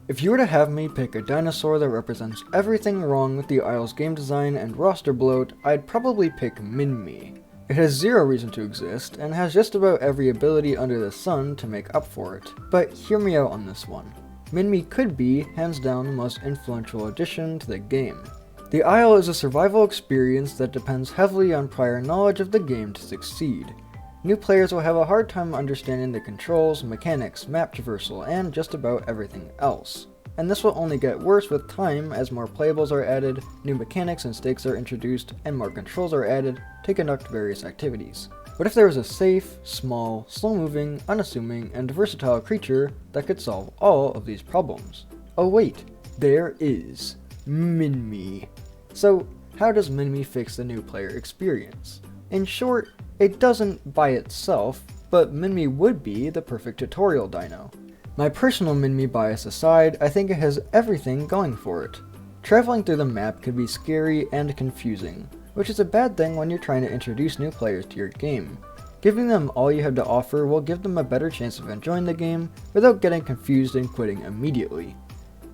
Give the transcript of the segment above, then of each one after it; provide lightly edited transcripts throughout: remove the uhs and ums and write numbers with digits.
If you were to have me pick a dinosaur that represents everything wrong with the Isle's game design and roster bloat, I'd probably pick Minmi. It has zero reason to exist, and has just about every ability under the sun to make up for it. But hear me out on this one. Minmi could be, hands down, the most influential addition to the game. The Isle is a survival experience that depends heavily on prior knowledge of the game to succeed. New players will have a hard time understanding the controls, mechanics, map traversal, and just about everything else. And this will only get worse with time as more playables are added, new mechanics and stakes are introduced, and more controls are added to conduct various activities. What if there was a safe, small, slow-moving, unassuming, and versatile creature that could solve all of these problems? Oh wait, there is Minmi. So how does Minmi fix the new player experience? In short, it doesn't by itself, but Minmi would be the perfect tutorial dino. My personal Minmi bias aside, I think it has everything going for it. Traveling through the map could be scary and confusing, which is a bad thing when you're trying to introduce new players to your game. Giving them all you have to offer will give them a better chance of enjoying the game without getting confused and quitting immediately.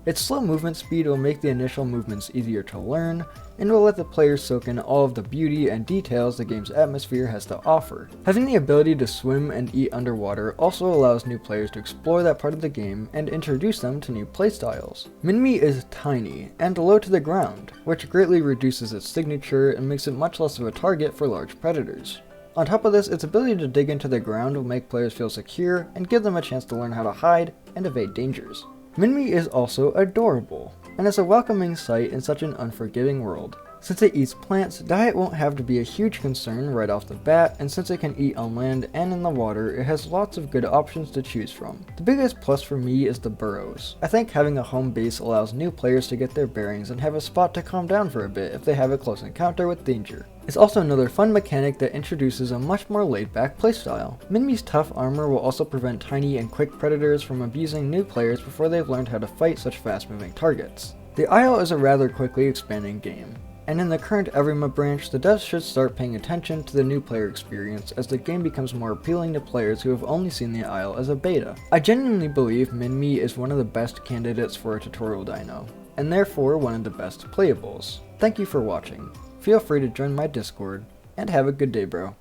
Its slow movement speed will make the initial movements easier to learn, and will let the players soak in all of the beauty and details the game's atmosphere has to offer. Having the ability to swim and eat underwater also allows new players to explore that part of the game and introduce them to new playstyles. Minmi is tiny and low to the ground, which greatly reduces its signature and makes it much less of a target for large predators. On top of this, its ability to dig into the ground will make players feel secure and give them a chance to learn how to hide and evade dangers. Minmi is also adorable, and is a welcoming sight in such an unforgiving world. Since it eats plants, diet won't have to be a huge concern right off the bat, and since it can eat on land and in the water, it has lots of good options to choose from. The biggest plus for me is the burrows. I think having a home base allows new players to get their bearings and have a spot to calm down for a bit if they have a close encounter with danger. It's also another fun mechanic that introduces a much more laid-back playstyle. Minmi's tough armor will also prevent tiny and quick predators from abusing new players before they've learned how to fight such fast-moving targets. The Isle is a rather quickly expanding game, and in the current Everima branch, the devs should start paying attention to the new player experience as the game becomes more appealing to players who have only seen the Isle as a beta. I genuinely believe Minmi is one of the best candidates for a tutorial dino, and therefore one of the best playables. Thank you for watching. Feel free to join my Discord, and have a good day, bro.